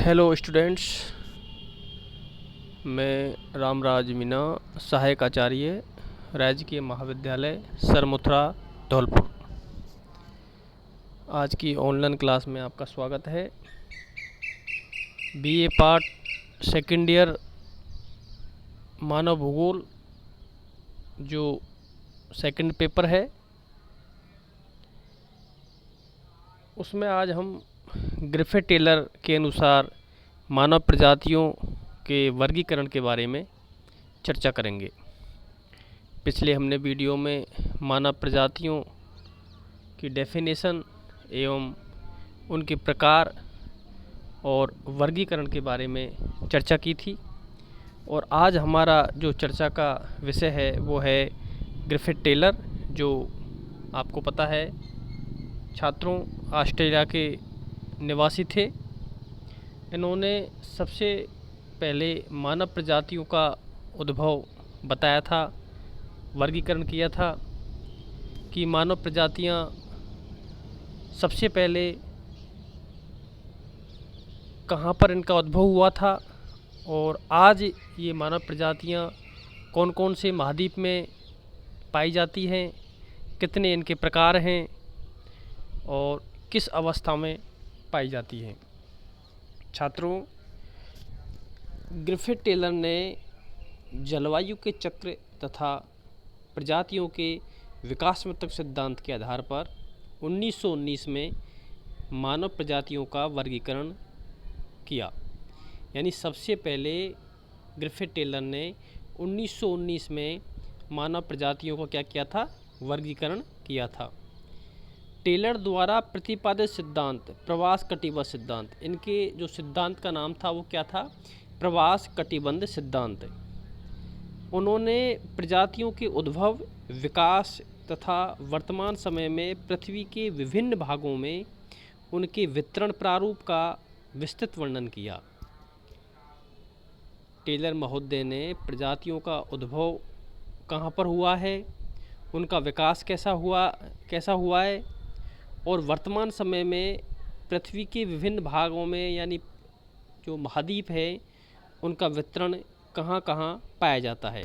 Hello students, मैं रामराज मीना, सहायक आचार्य, राजकीय महाविद्यालय सरमुथरा, धौलपुर। आज की ऑनलाइन क्लास में आपका स्वागत है। बीए पार्ट सेकेंड ईयर मानव भूगोल जो सेकंड पेपर है, उसमें आज हम ग्रिफिथ टेलर के अनुसार मानव प्रजातियों के वर्गीकरण के बारे में चर्चा करेंगे। पिछले हमने वीडियो में मानव प्रजातियों की डेफिनेशन एवं उनके प्रकार और वर्गीकरण के बारे में चर्चा की थी, और आज हमारा जो चर्चा का विषय है वो है ग्रिफिथ टेलर, जो आपको पता है छात्रों ऑस्ट्रेलिया के निवासी थे। इन्होंने सबसे पहले मानव प्रजातियों का उद्भव बताया था, वर्गीकरण किया था कि मानव प्रजातियां सबसे पहले कहाँ पर इनका उद्भव हुआ था, और आज ये मानव प्रजातियां कौन कौन से महाद्वीप में पाई जाती हैं, कितने इनके प्रकार हैं और किस अवस्था में पाई जाती हैं। छात्रों, ग्रिफिथ टेलर ने जलवायु के चक्र तथा प्रजातियों के विकासात्मक सिद्धांत के आधार पर 1919 में मानव प्रजातियों का वर्गीकरण किया। यानी सबसे पहले ग्रिफिथ टेलर ने 1919 में मानव प्रजातियों को क्या किया था, वर्गीकरण किया था। टेलर द्वारा प्रतिपादित सिद्धांत प्रवास कटिबंध सिद्धांत, इनके जो सिद्धांत का नाम था वो क्या था, प्रवास कटिबंध सिद्धांत। उन्होंने प्रजातियों के उद्भव, विकास तथा वर्तमान समय में पृथ्वी के विभिन्न भागों में उनके वितरण प्रारूप का विस्तृत वर्णन किया। टेलर महोदय ने प्रजातियों का उद्भव कहाँ पर हुआ है, उनका विकास कैसा हुआ है, और वर्तमान समय में पृथ्वी के विभिन्न भागों में यानी जो महाद्वीप है उनका वितरण कहाँ कहाँ पाया जाता है।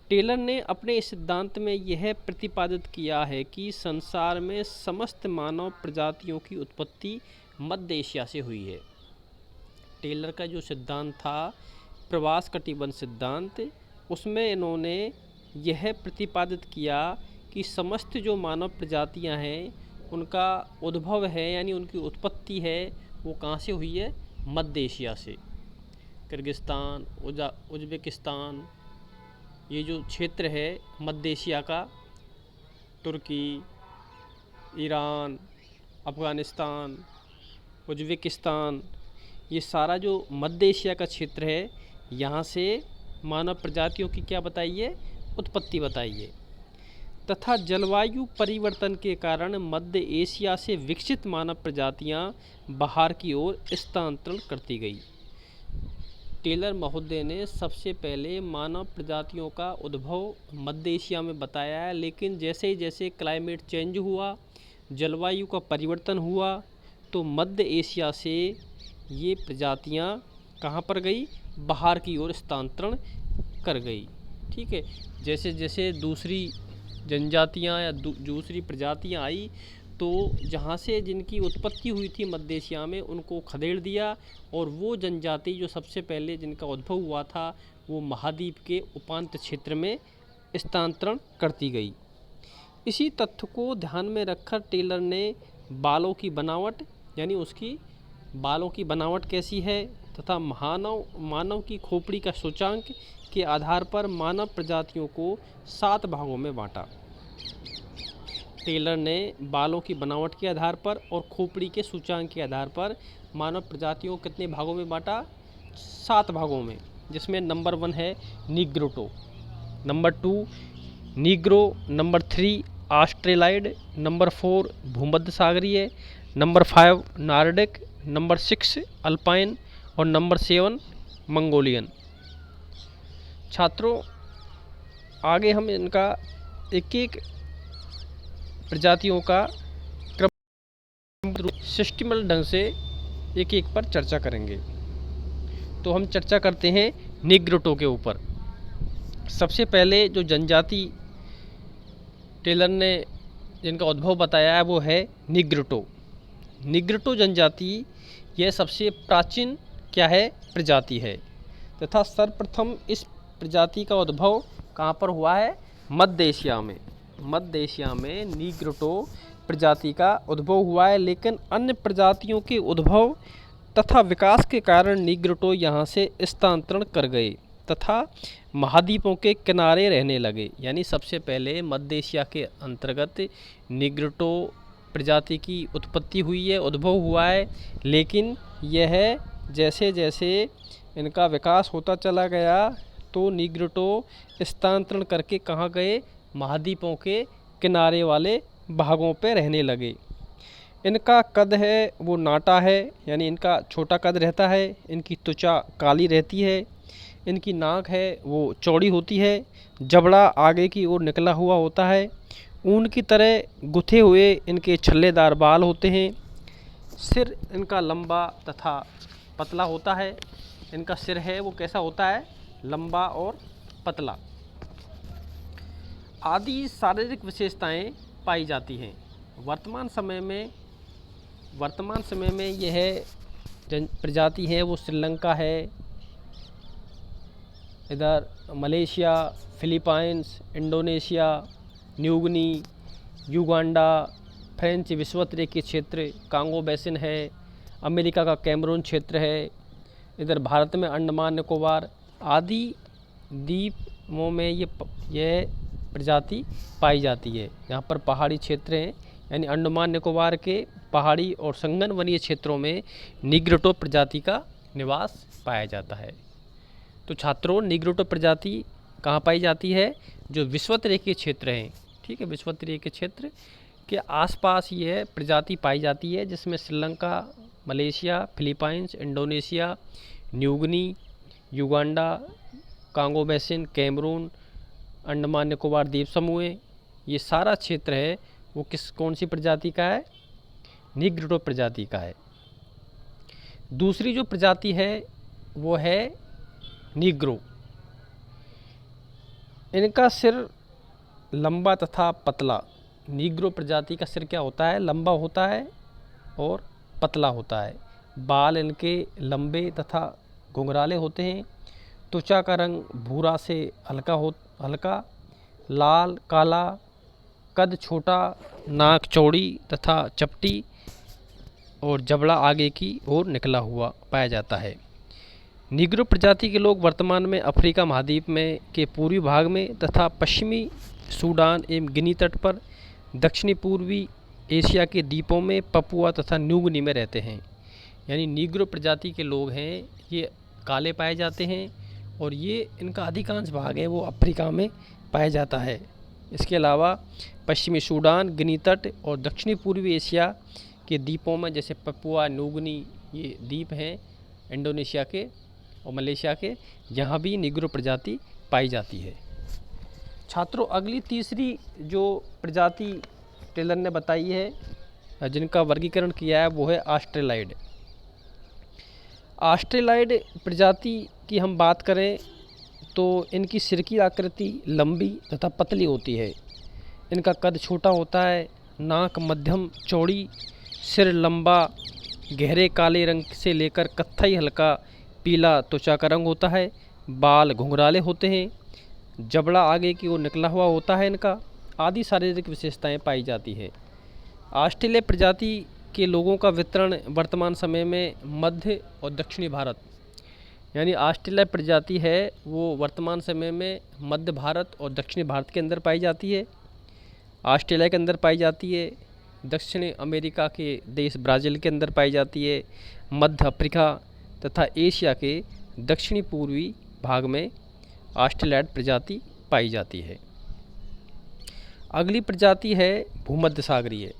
टेलर ने अपने इस सिद्धांत में यह प्रतिपादित किया है कि संसार में समस्त मानव प्रजातियों की उत्पत्ति मध्य एशिया से हुई है। टेलर का जो सिद्धांत था प्रवास कटिबंध सिद्धांत, उसमें इन्होंने यह प्रतिपादित किया कि समस्त जो मानव प्रजातियां हैं उनका उद्भव है यानी उनकी उत्पत्ति है वो कहाँ से हुई है, मध्य एशिया से। किर्गिस्तान, उज्बेकिस्तान, ये जो क्षेत्र है मध्य एशिया का, तुर्की, ईरान, अफ़गानिस्तान, उज्बेकिस्तान, ये सारा जो मध्य एशिया का क्षेत्र है, यहाँ से मानव प्रजातियों की क्या बताइए, उत्पत्ति बताइए। तथा जलवायु परिवर्तन के कारण मध्य एशिया से विकसित मानव प्रजातियां बाहर की ओर स्थानांतरण करती गई। टेलर महोदय ने सबसे पहले मानव प्रजातियों का उद्भव मध्य एशिया में बताया है, लेकिन जैसे जैसे क्लाइमेट चेंज हुआ, जलवायु का परिवर्तन हुआ, तो मध्य एशिया से ये प्रजातियां कहाँ पर गई, बाहर की ओर स्थानांतरण कर गई। ठीक है, जैसे जैसे दूसरी जनजातियां या दूसरी प्रजातियां आई, तो जहाँ से जिनकी उत्पत्ति हुई थी मध्य एशिया में उनको खदेड़ दिया, और वो जनजाति जो सबसे पहले जिनका उद्भव हुआ था वो महाद्वीप के उपांत क्षेत्र में स्थानांतरण करती गई। इसी तथ्य को ध्यान में रखकर टेलर ने बालों की बनावट यानी उसकी बालों की बनावट कैसी है तथा मानव की खोपड़ी का सूचांक के आधार पर मानव प्रजातियों को 7 भागों में बांटा। टेलर ने बालों की बनावट के आधार पर और खोपड़ी के सूचांक के आधार पर मानव प्रजातियों को कितने भागों में बांटा, 7 भागों में, जिसमें नंबर 1 है Negrito, number 2 Negro, number 3 Australoid, number 4 भूमध्य सागरीय, नंबर 5 नॉर्डिक, नंबर 6 अल्पाइन और नंबर 7 मंगोलियन। छात्रों, आगे हम इनका एक एक प्रजातियों का क्रम सिस्टमल ढंग से एक एक पर चर्चा करेंगे। तो हम चर्चा करते हैं निग्रोटो के ऊपर। सबसे पहले जो जनजाति टेलर ने जिनका उद्भव बताया है वो है निग्रोटो। निग्रोटो जनजाति यह सबसे प्राचीन क्या है, प्रजाति है, तथा सर्वप्रथम इस प्रजाति का उद्भव कहाँ पर हुआ है, मध्य एशिया में। मध्य एशिया में निग्रोटो प्रजाति का उद्भव हुआ है, लेकिन अन्य प्रजातियों के उद्भव तथा विकास के कारण निग्रोटो यहाँ से स्थानांतरण कर गए तथा महाद्वीपों के किनारे रहने लगे। यानी सबसे पहले मध्य एशिया के अंतर्गत निग्रोटो प्रजाति की उत्पत्ति हुई है, उद्भव हुआ है, लेकिन यह जैसे जैसे इनका विकास होता चला गया तो निग्रोटो स्थानांतरण करके कहाँ गए, महाद्वीपों के किनारे वाले भागों पे रहने लगे। इनका कद है वो नाटा है, यानी इनका छोटा कद रहता है। इनकी त्वचा काली रहती है। इनकी नाक है वो चौड़ी होती है। जबड़ा आगे की ओर निकला हुआ होता है। ऊन की तरह गुथे हुए इनके छल्लेदार बाल होते हैं। सिर इनका लंबा तथा पतला होता है। इनका सिर है वो कैसा होता है, लंबा और पतला। आदि शारीरिक विशेषताएं पाई जाती हैं। वर्तमान समय में यह प्रजाति है वो श्रीलंका है, इधर Malaysia, Philippines, Indonesia, New Guinea, Uganda, French विश्वतरीय के क्षेत्र, कांगो बेसिन है, अमेरिका का कैमरून क्षेत्र है, इधर भारत में अंडमान निकोबार आदि द्वीपों में यह प्रजाति पाई जाती है। यहाँ पर पहाड़ी क्षेत्र हैं, यानी अंडमान निकोबार के पहाड़ी और संगन वनीय क्षेत्रों में निग्रोटो प्रजाति का निवास पाया जाता है। तो छात्रों, निग्रोटो प्रजाति कहाँ पाई जाती है, जो विश्वतरीय के क्षेत्र हैं, ठीक है, विश्वतरीय के क्षेत्र के आसपास यह प्रजाति पाई जाती है, जिसमें Sri Lanka, Malaysia, Philippines, Indonesia, New Guinea, Uganda, Congo basin, Cameroon, Andaman Nicobar द्वीप समूह, ये सारा क्षेत्र है वो कौन सी प्रजाति का है, निग्रोटो प्रजाति का है। दूसरी जो प्रजाति है वो है नीग्रो। इनका सिर लंबा तथा पतला। नीग्रो प्रजाति का सिर क्या होता है, लंबा होता है और पतला होता है। बाल इनके लंबे तथा घुंघराले होते हैं। त्वचा का रंग भूरा से हल्का लाल काला, कद छोटा, नाक चौड़ी तथा चपटी और जबड़ा आगे की ओर निकला हुआ पाया जाता है। निग्रो प्रजाति के लोग वर्तमान में अफ्रीका महाद्वीप में के पूर्वी भाग में तथा पश्चिमी सूडान एवं गिनी तट पर, दक्षिणी पूर्वी एशिया के द्वीपों में, पपुआ तथा न्यूगिनी में रहते हैं। यानी निग्रो प्रजाति के लोग हैं ये काले पाए जाते हैं और ये इनका अधिकांश भाग है वो अफ्रीका में पाया जाता है। इसके अलावा पश्चिमी सूडान, गिनी तट और दक्षिणी पूर्वी एशिया के द्वीपों में, जैसे पपुआ, न्यूगिनी, ये द्वीप हैं इंडोनेशिया के और मलेशिया के, यहाँ भी निग्रो प्रजाति पाई जाती है। छात्रों, अगली तीसरी जो प्रजाति टेलर ने बताई है, जिनका वर्गीकरण किया है, वो है ऑस्ट्रेलाइड। ऑस्ट्रेलाइड प्रजाति की हम बात करें तो इनकी सिर की आकृति लंबी तथा पतली होती है। इनका कद छोटा होता है, नाक मध्यम चौड़ी, सिर लंबा, गहरे काले रंग से लेकर कत्थई हल्का पीला त्वचा का रंग होता है। बाल घुंघराले होते हैं। जबड़ा आगे की ओर निकला हुआ होता है इनका। आदि शारीरिक विशेषताएं पाई जाती है। ऑस्ट्रेलिया प्रजाति के लोगों का वितरण वर्तमान समय में मध्य और दक्षिणी भारत, यानी ऑस्ट्रेलिया प्रजाति है वो वर्तमान समय में मध्य भारत और दक्षिणी भारत के अंदर पाई जाती है। ऑस्ट्रेलिया के अंदर पाई जाती है, दक्षिणी अमेरिका के देश ब्राज़ील के अंदर पाई जाती है, मध्य अफ्रीका तथा एशिया के दक्षिणी पूर्वी भाग में ऑस्ट्रेलाइड प्रजाति पाई जाती है। अगली प्रजाति है भूमध्य सागरीय।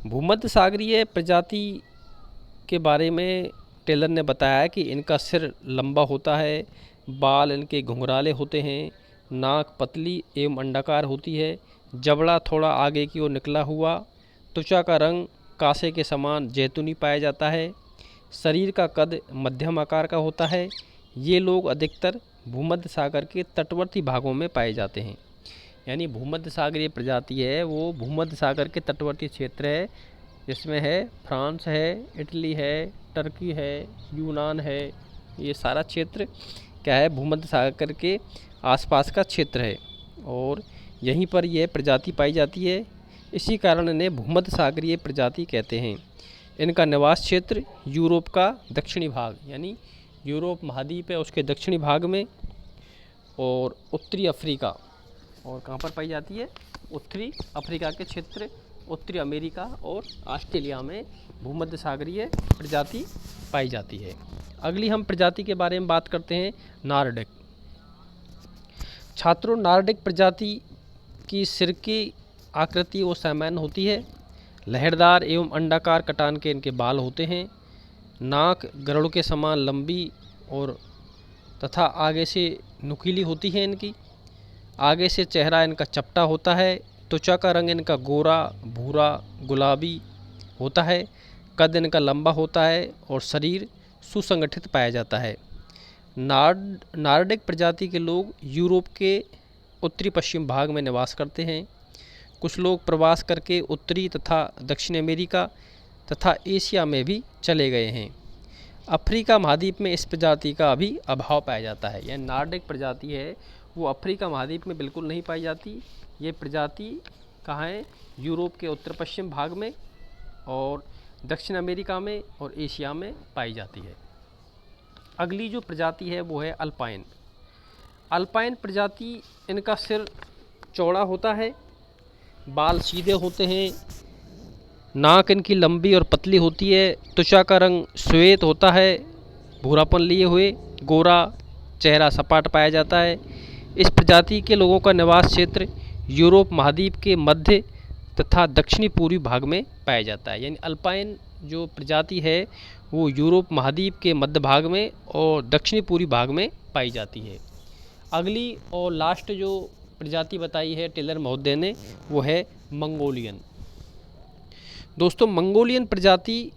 भूमध्य सागरीय प्रजाति के बारे में टेलर ने बताया कि इनका सिर लंबा होता है, बाल इनके घुंघराले होते हैं, नाक पतली एवं अंडाकार होती है, जबड़ा थोड़ा आगे की ओर निकला हुआ, त्वचा का रंग कासे के समान जैतूनी पाया जाता है। शरीर का कद मध्यम आकार का होता है। ये लोग अधिकतर भूमध्य सागर के तटवर्ती भागों में पाए जाते हैं। यानी भूमध्य सागरीय प्रजाति है वो भूमध्य सागर के तटवर्ती क्षेत्र है, जिसमें है फ्रांस है, इटली है, टर्की है, यूनान है। ये सारा क्षेत्र क्या है, भूमध्य सागर के आसपास का क्षेत्र है और यहीं पर यह प्रजाति पाई जाती है। इसी कारण इन्हें भूमध्य सागरीय प्रजाति कहते हैं। इनका निवास क्षेत्र यूरोप का दक्षिणी भाग, यानी यूरोप महाद्वीप है उसके दक्षिणी भाग में, और उत्तरी अफ्रीका, और कहाँ पर पाई जाती है, उत्तरी अफ्रीका के क्षेत्र, उत्तरी अमेरिका और ऑस्ट्रेलिया में भूमध्य सागरीय प्रजाति पाई जाती है। अगली हम प्रजाति के बारे में बात करते हैं, नॉर्डिक। छात्रों, नॉर्डिक प्रजाति की सिर की आकृति वो सामान्य होती है। लहरदार एवं अंडाकार कटान के इनके बाल होते हैं। नाक गरुड़ के समान लंबी और तथा आगे से नुकीली होती है इनकी। आगे से चेहरा इनका चपटा होता है। त्वचा का रंग इनका गोरा, भूरा, गुलाबी होता है। कद इनका लंबा होता है और शरीर सुसंगठित पाया जाता है। नॉर्डिक प्रजाति के लोग यूरोप के उत्तरी पश्चिम भाग में निवास करते हैं। कुछ लोग प्रवास करके उत्तरी तथा दक्षिण अमेरिका तथा एशिया में भी चले गए हैं। अफ्रीका महाद्वीप में इस प्रजाति का अभी अभाव पाया जाता है। यह नॉर्डिक प्रजाति है वो अफ्रीका महाद्वीप में बिल्कुल नहीं पाई जाती। ये प्रजाति कहाँ है, यूरोप के उत्तर पश्चिम भाग में और दक्षिण अमेरिका में और एशिया में पाई जाती है। अगली जो प्रजाति है वो है अल्पाइन। अल्पाइन प्रजाति, इनका सिर चौड़ा होता है, बाल सीधे होते हैं, नाक इनकी लंबी और पतली होती है। त्वचा का रंग श्वेत होता है, भूरापन लिए हुए, गोरा, चेहरा सपाट पाया जाता है। इस प्रजाति के लोगों का निवास क्षेत्र यूरोप महाद्वीप के मध्य तथा दक्षिणी पूर्वी भाग में पाया जाता है। यानी अल्पाइन जो प्रजाति है वो यूरोप महाद्वीप के मध्य भाग में और दक्षिणी पूर्वी भाग में पाई जाती है। अगली और लास्ट जो प्रजाति बताई है टेलर महोदय ने वो है मंगोलियन। दोस्तों, मंगोलियन प्रजाति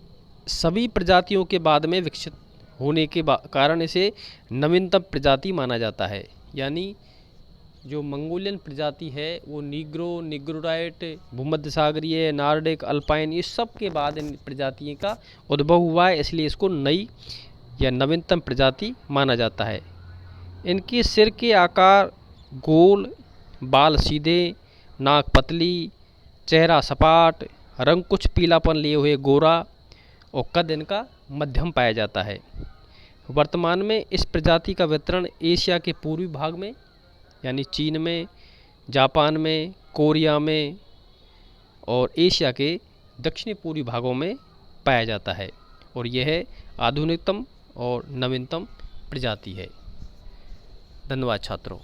सभी प्रजातियों के बाद में विकसित होने के कारण इसे नवीनतम प्रजाति माना जाता है। यानी जो मंगोलियन प्रजाति है वो नीग्रो, निग्रोराइट, भूमध्य सागरीय, नॉर्डिक, अल्पाइन, ये सब के बाद इन प्रजातियों का उद्भव हुआ है, इसलिए इसको नई या नवीनतम प्रजाति माना जाता है। इनके सिर के आकार गोल, बाल सीधे, नाक पतली, चेहरा सपाट, रंग कुछ पीलापन लिए हुए गोरा और कद इनका मध्यम पाया जाता है। वर्तमान में इस प्रजाति का वितरण एशिया के पूर्वी भाग में यानी चीन में, जापान में, कोरिया में और एशिया के दक्षिणी पूर्वी भागों में पाया जाता है और यह आधुनिकतम और नवीनतम प्रजाति है। धन्यवाद छात्रों।